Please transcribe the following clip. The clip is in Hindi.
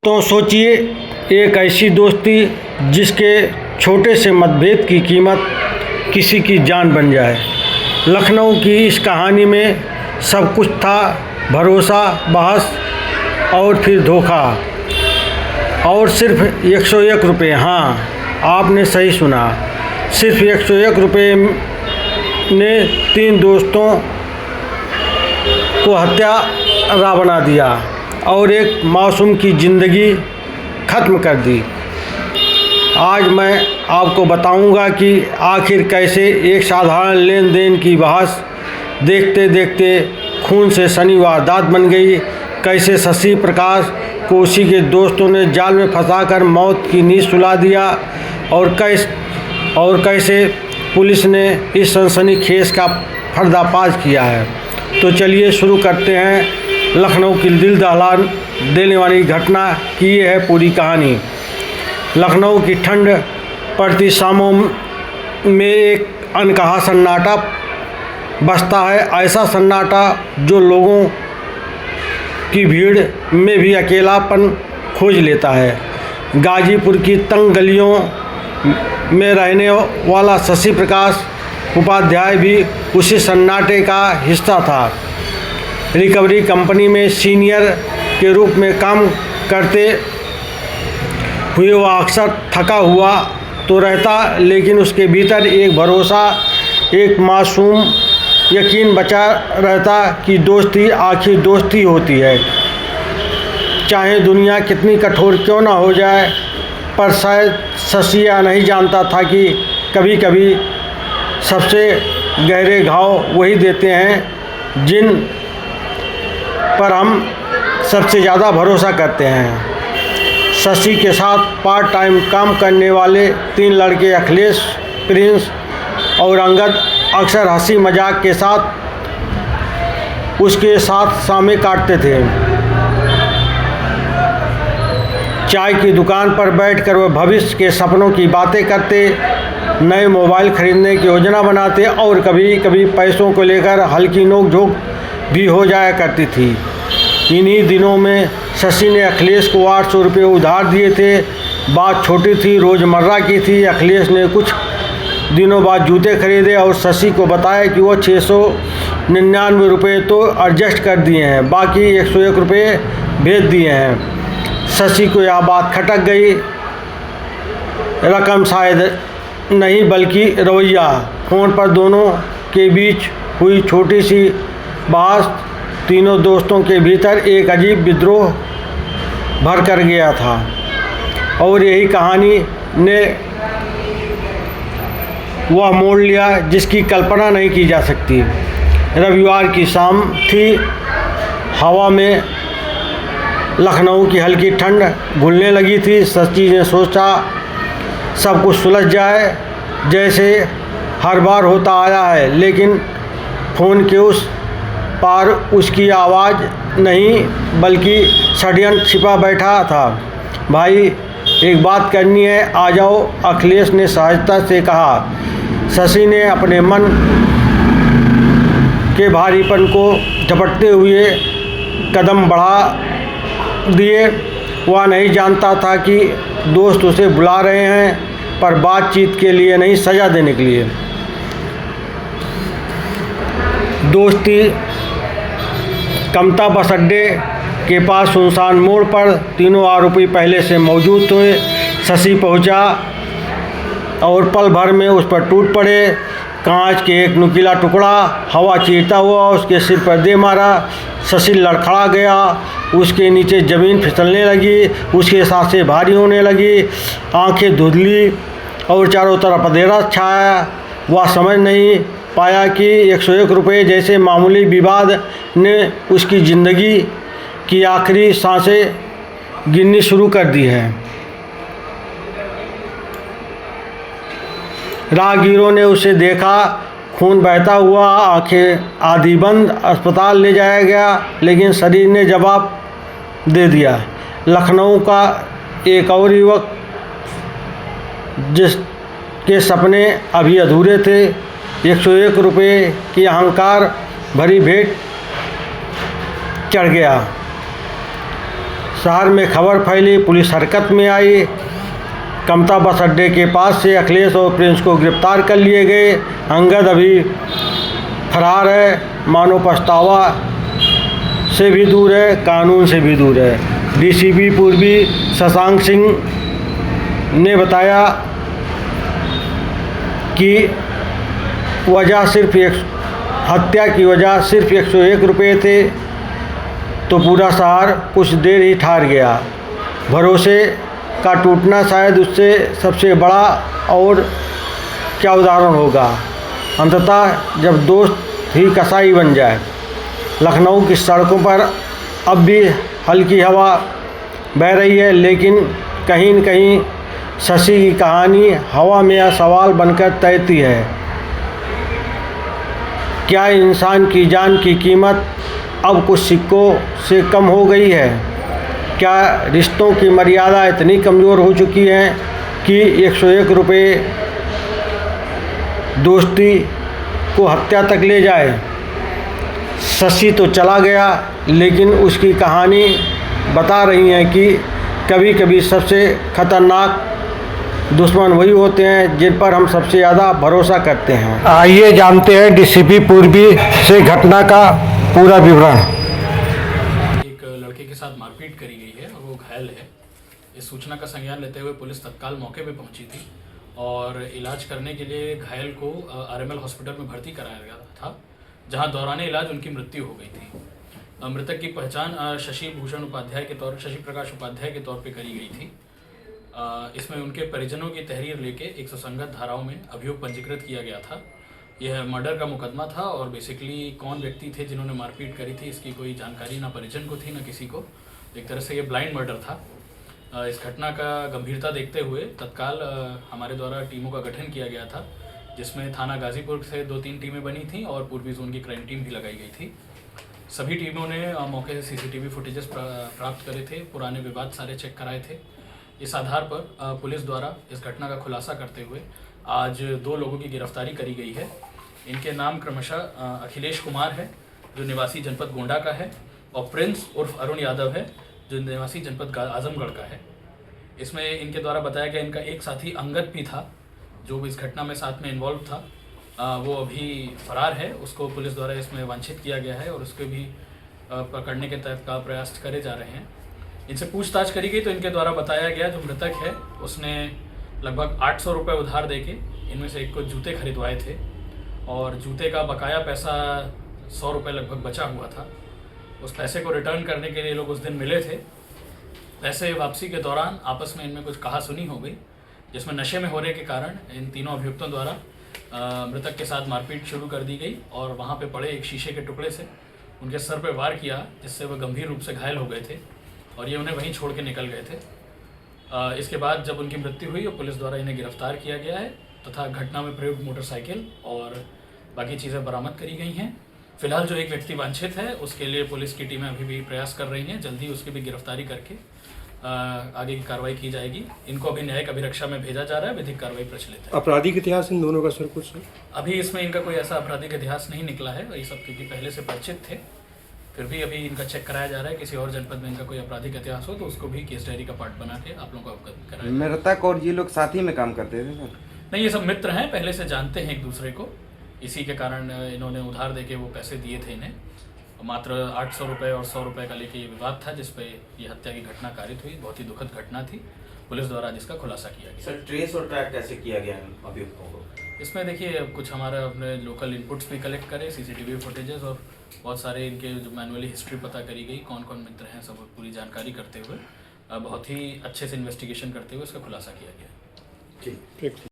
तो सोचिए, एक ऐसी दोस्ती जिसके छोटे से मतभेद की कीमत किसी की जान बन जाए। लखनऊ की इस कहानी में सब कुछ था, भरोसा, बहस और फिर धोखा। और सिर्फ 101 रुपये, हाँ आपने सही सुना, सिर्फ 101 रुपये ने 3 दोस्तों को हत्यारा बना दिया और एक मासूम की ज़िंदगी ख़त्म कर दी। आज मैं आपको बताऊंगा कि आखिर कैसे एक साधारण लेन देन की बहस देखते देखते खून से शनि वारदात बन गई, कैसे शशि प्रकाश को उसी के दोस्तों ने जाल में फंसाकर मौत की नींद सुला दिया और कैसे पुलिस ने इस सनसनीखेज का पर्दाफाश किया है। तो चलिए शुरू करते हैं लखनऊ की दिल दहला देने वाली घटना की ये है पूरी कहानी। लखनऊ की ठंड पड़ती शामों में एक अनकहा सन्नाटा बसता है, ऐसा सन्नाटा जो लोगों की भीड़ में भी अकेलापन खोज लेता है। गाजीपुर की तंग गलियों में रहने वाला शशि प्रकाश उपाध्याय भी उसी सन्नाटे का हिस्सा था। रिकवरी कंपनी में सीनियर के रूप में काम करते हुए वह अक्सर थका हुआ तो रहता, लेकिन उसके भीतर एक भरोसा, एक मासूम यकीन बचा रहता कि दोस्ती आखिर दोस्ती होती है, चाहे दुनिया कितनी कठोर क्यों ना हो जाए। पर शायद शशि यह नहीं जानता था कि कभी कभी सबसे गहरे घाव वही देते हैं जिन पर हम सबसे ज़्यादा भरोसा करते हैं। शशि के साथ पार्ट टाइम काम करने वाले 3 लड़के अखिलेश, प्रिंस और अंगद अक्सर हंसी मजाक के साथ उसके साथ शामें काटते थे। चाय की दुकान पर बैठकर वह भविष्य के सपनों की बातें करते, नए मोबाइल खरीदने की योजना बनाते और कभी कभी पैसों को लेकर हल्की नोक-झोंक भी हो जाया करती थी। इन्हीं दिनों में शशि ने अखिलेश को 800 रुपये उधार दिए थे। बात छोटी थी, रोज़मर्रा की थी। अखिलेश ने कुछ दिनों बाद जूते खरीदे और शशि को बताया कि वो 699 रुपये तो एडजस्ट कर दिए हैं, बाकी 101 रुपये भेज दिए हैं। शशि को यह बात खटक गई। रकम शायद नहीं बल्कि रवैया। फ़ोन पर दोनों के बीच हुई छोटी सी बहस तीनों दोस्तों के भीतर एक अजीब विद्रोह भर कर गया था और यही कहानी ने वह मोड़ लिया जिसकी कल्पना नहीं की जा सकती। रविवार की शाम थी। हवा में लखनऊ की हल्की ठंड घुलने लगी थी। शशि ने सोचा सब कुछ सुलझ जाए जैसे हर बार होता आया है, लेकिन फ़ोन के उस पार उसकी आवाज़ नहीं बल्कि षड्यंत्र छिपा बैठा था। भाई एक बात करनी है, आ जाओ, अखिलेश ने सहजता से कहा। शशि ने अपने मन के भारीपन को झपटते हुए कदम बढ़ा दिए। वह नहीं जानता था कि दोस्त उसे बुला रहे हैं, पर बातचीत के लिए नहीं, सज़ा देने के लिए। दोस्ती कमता बस अड्डे के पास सुनसान मोड़ पर तीनों आरोपी पहले से मौजूद थे। शशि पहुंचा और पल भर में उस पर टूट पड़े। कांच के एक नुकीला टुकड़ा हवा चीरता हुआ उसके सिर पर दे मारा। शशि लड़खड़ा गया, उसके नीचे ज़मीन फिसलने लगी, उसके सांसें भारी होने लगी, आंखें धुंधली और चारों तरफ अंधेरा छाया। वह समझ नहीं पाया कि 101 रुपये जैसे मामूली विवाद ने उसकी ज़िंदगी की आखिरी सांसें गिननी शुरू कर दी है। राहगीरों ने उसे देखा, खून बहता हुआ, आंखें आधी बंद। अस्पताल ले जाया गया, लेकिन शरीर ने जवाब दे दिया। लखनऊ का एक और युवक जिसके सपने अभी अधूरे थे, 101 रुपये की अहंकार भरी भेंट चढ़ गया। शहर में खबर फैली, पुलिस हरकत में आई। कमता बस अड्डे के पास से अखिलेश और प्रिंस को गिरफ्तार कर लिए गए। अंगद अभी फरार है, मानो पछतावा से भी दूर है, कानून से भी दूर है। डीसीपी पूर्वी शशांक सिंह ने बताया कि वजह सिर्फ हत्या की वजह सिर्फ 101 रुपये थे, तो पूरा शहर कुछ देर ही ठहर गया। भरोसे का टूटना शायद उससे सबसे बड़ा और क्या उदाहरण होगा। अंततः जब दोस्त ही कसाई बन जाए। लखनऊ की सड़कों पर अब भी हल्की हवा बह रही है, लेकिन कहीं न कहीं शशि की कहानी हवा में यह सवाल बनकर तैरती है, क्या इंसान की जान की कीमत अब कुछ सिक्कों से कम हो गई है? क्या रिश्तों की मर्यादा इतनी कमज़ोर हो चुकी है कि 101 रुपये दोस्ती को हत्या तक ले जाए? शशि तो चला गया, लेकिन उसकी कहानी बता रही है कि कभी कभी सबसे खतरनाक दुश्मन वही होते हैं जिन पर हम सबसे ज़्यादा भरोसा करते हैं। आइए जानते हैं डीसीपी पूर्वी से घटना का पूरा विवरण। एक लड़के के साथ मारपीट करी गई है और वो घायल है। इस सूचना का संज्ञान लेते हुए पुलिस तत्काल मौके पर पहुंची थी और इलाज करने के लिए घायल को आरएमएल हॉस्पिटल में भर्ती कराया गया था, जहां दौरान इलाज उनकी मृत्यु हो गई थी। मृतक की पहचान शशि प्रकाश उपाध्याय के तौर पे करी गई थी। इसमें उनके परिजनों की तहरीर लेके 100 धाराओं में अभियोग पंजीकृत किया गया था। यह मर्डर का मुकदमा था और बेसिकली कौन व्यक्ति थे जिन्होंने मारपीट करी थी इसकी कोई जानकारी ना परिजन को थी ना किसी को। एक तरह से ये ब्लाइंड मर्डर था। इस घटना का गंभीरता देखते हुए तत्काल हमारे द्वारा टीमों का गठन किया गया था, जिसमें थाना गाजीपुर से 2-3 टीमें बनी थीं और पूर्वी जोन की क्राइम टीम भी लगाई गई थी। सभी टीमों ने मौके से सीसीटीवी फुटेजेस प्राप्त करे थे, पुराने विवाद सारे चेक कराए थे। इस आधार पर पुलिस द्वारा इस घटना का खुलासा करते हुए आज 2 लोगों की गिरफ्तारी करी गई है। इनके नाम क्रमशः अखिलेश कुमार है जो निवासी जनपद गोंडा का है, और प्रिंस उर्फ अरुण यादव है जो निवासी जनपद आजमगढ़ का है। इसमें इनके द्वारा बताया गया इनका एक साथी अंगद भी था जो इस घटना में साथ में इन्वॉल्व था। वो अभी फरार है, उसको पुलिस द्वारा इसमें वांछित किया गया है और उसको भी पकड़ने के तत्काल प्रयास करे जा रहे हैं। इनसे पूछताछ करी गई तो इनके द्वारा बताया गया जो मृतक है उसने लगभग 800 रुपये उधार देके इनमें से एक को जूते खरीदवाए थे और जूते का बकाया पैसा 100 रुपये लगभग बचा हुआ था। उस पैसे को रिटर्न करने के लिए लोग उस दिन मिले थे। पैसे वापसी के दौरान आपस में इनमें कुछ कहासुनी हो गई, जिसमें नशे में होने के कारण इन तीनों अभियुक्तों द्वारा मृतक के साथ मारपीट शुरू कर दी गई और वहाँ पे पड़े एक शीशे के टुकड़े से उनके सर पे वार किया, जिससे वह गंभीर रूप से घायल हो गए थे और ये उन्हें वहीं छोड़ के निकल गए थे। इसके बाद जब उनकी मृत्यु हुई और पुलिस द्वारा इन्हें गिरफ्तार किया गया है तथा घटना में प्रयुक्त मोटरसाइकिल और बाकी चीज़ें बरामद करी गई हैं। फिलहाल जो एक व्यक्ति वांछित है उसके लिए पुलिस की टीमें अभी भी प्रयास कर रही हैं, जल्दी उसकी भी गिरफ्तारी करके आगे की कार्रवाई की जाएगी। इनको अभी न्यायिक अभिरक्षा में भेजा जा रहा है, विधिक कार्रवाई प्रचलित है। आपराधिक इतिहास इन दोनों का सर कुछ अभी इसमें इनका कोई ऐसा आपराधिक इतिहास नहीं निकला है, वही सब क्योंकि पहले से परिचित थे। फिर भी अभी इनका चेक कराया जा रहा है, किसी और जनपद में इनका कोई आपराधिक इतिहास हो तो उसको भी केस डायरी का पार्ट बना के आप लोगों को अवगत कराया। मृतक और ये लोग साथ ही में काम करते थे सर? नहीं, ये सब मित्र हैं, पहले से जानते हैं एक दूसरे को। इसी के कारण इन्होंने उधार देके वो पैसे दिए थे इन्हें। मात्र 800 रुपये और 100 रुपये का लेके ये विवाद था, जिस पे ये हत्या की घटना कारित हुई। बहुत ही दुखद घटना थी। पुलिस द्वारा जिसका खुलासा किया गया। सर ट्रेस और ट्रैक कैसे किया गया अभियुक्तों को? इसमें देखिए कुछ हमारा अपने लोकल इनपुट्स भी कलेक्ट करे, सीसीटीवी फुटेजेस और बहुत सारे इनके जो मैनुअली हिस्ट्री पता करी गई, कौन कौन मित्र हैं, सब पूरी जानकारी करते हुए बहुत ही अच्छे से इन्वेस्टिगेशन करते हुए इसका खुलासा किया गया। ठीक।